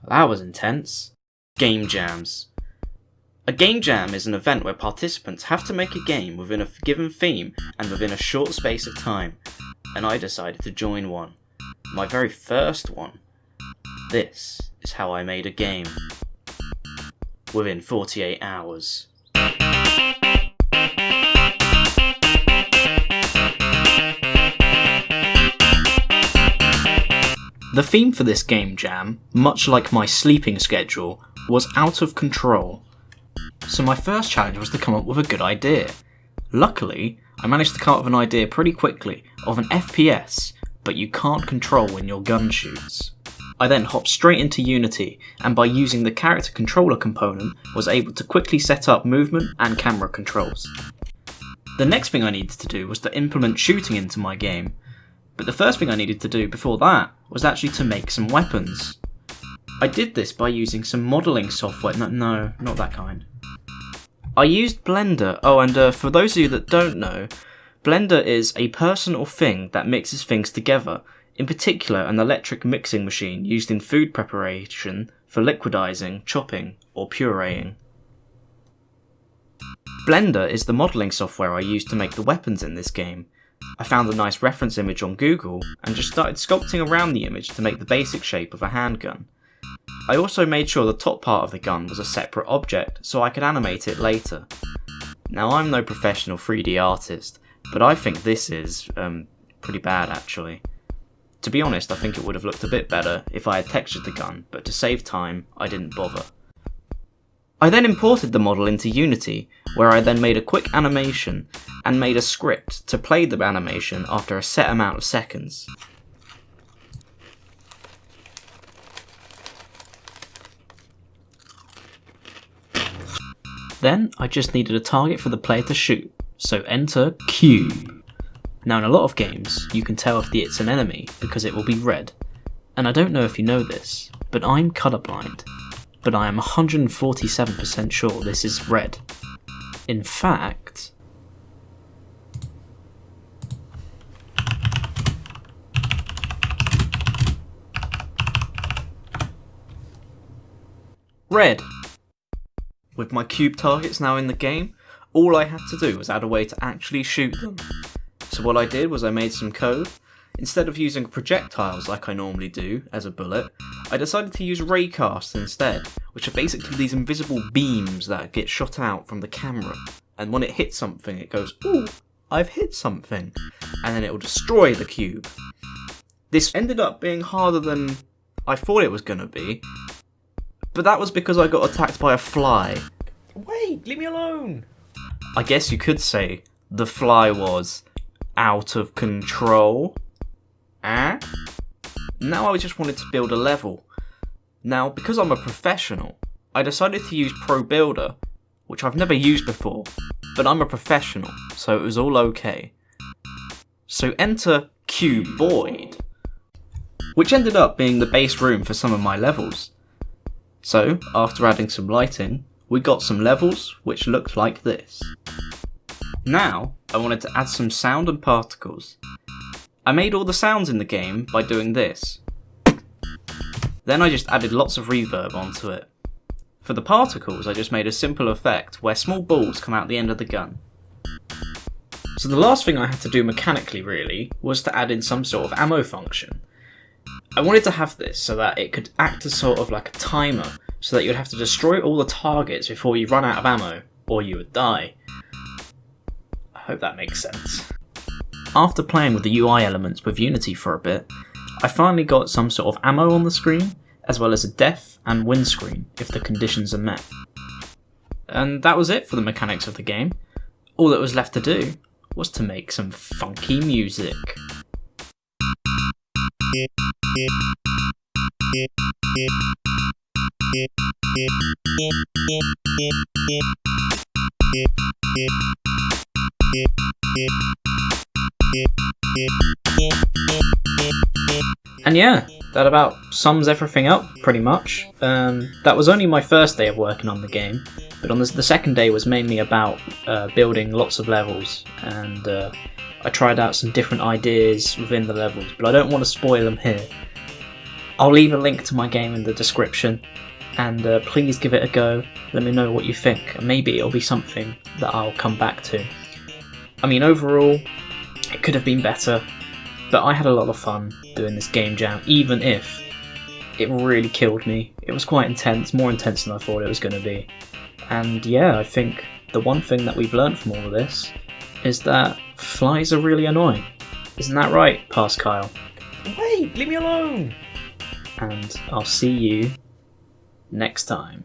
That was intense. Game jams. A game jam is an event where participants have to make a game within a given theme and within a short space of time, and I decided to join one. My very first one. This is how I made a game. Within 48 hours. The theme for this game jam, much like my sleeping schedule, was out of control. So my first challenge was to come up with a good idea. Luckily, I managed to come up with an idea pretty quickly of an FPS, but you can't control when your gun shoots. I then hopped straight into Unity, and by using the character controller component, was able to quickly set up movement and camera controls. The next thing I needed to do was to implement shooting into my game, but the first thing I needed to do before that was actually to make some weapons. I did this by using some modelling software. No, not that kind. I used Blender. Oh, and for those of you that don't know, Blender is a person or thing that mixes things together, in particular an electric mixing machine used in food preparation for liquidizing, chopping, or pureeing. Blender is the modelling software I used to make the weapons in this game. I found a nice reference image on Google and just started sculpting around the image to make the basic shape of a handgun. I also made sure the top part of the gun was a separate object so I could animate it later. Now, I'm no professional 3D artist, but I think this is pretty bad actually. To be honest, I think it would have looked a bit better if I had textured the gun, but to save time, I didn't bother. I then imported the model into Unity, where I then made a quick animation and made a script to play the animation after a set amount of seconds. Then I just needed a target for the player to shoot, so enter cube. Now in a lot of games, you can tell if it's an enemy because it will be red. And I don't know if you know this, but I'm colourblind. But I am 147% sure this is red. In fact... red! With my cube targets now in the game, all I had to do was add a way to actually shoot them. So what I did was I made some code. Instead of using projectiles like I normally do as a bullet, I decided to use raycasts instead, which are basically these invisible beams that get shot out from the camera. And when it hits something, it goes, "Ooh, I've hit something," and then it will destroy the cube. This ended up being harder than I thought it was going to be, but that was because I got attacked by a fly. Wait, leave me alone! I guess you could say the fly was out of control. Now I just wanted to build a level. Now, because I'm a professional, I decided to use Pro Builder, which I've never used before, but I'm a professional, so it was all okay. So enter Cuboid, which ended up being the base room for some of my levels. So, after adding some lighting, we got some levels which looked like this. Now, I wanted to add some sound and particles. I made all the sounds in the game by doing this. Then I just added lots of reverb onto it. For the particles, I just made a simple effect where small balls come out the end of the gun. So the last thing I had to do mechanically really was to add in some sort of ammo function. I wanted to have this so that it could act as sort of like a timer, so that you'd have to destroy all the targets before you run out of ammo, or you would die. I hope that makes sense. After playing with the UI elements with Unity for a bit, I finally got some sort of ammo on the screen, as well as a death and win screen if the conditions are met. And that was it for the mechanics of the game. All that was left to do was to make some funky music. And yeah, that about sums everything up, pretty much. That was only my first day of working on the game, but on the second day was mainly about building lots of levels, and I tried out some different ideas within the levels, but I don't want to spoil them here. I'll leave a link to my game in the description, and please give it a go. Let me know what you think, and maybe it'll be something that I'll come back to. I mean, overall, it could have been better, but I had a lot of fun doing this game jam, even if it really killed me. It was quite intense, more intense than I thought it was going to be. And yeah, I think the one thing that we've learned from all of this is that flies are really annoying. Isn't that right, Past Kyle? Wait, leave me alone! And I'll see you next time.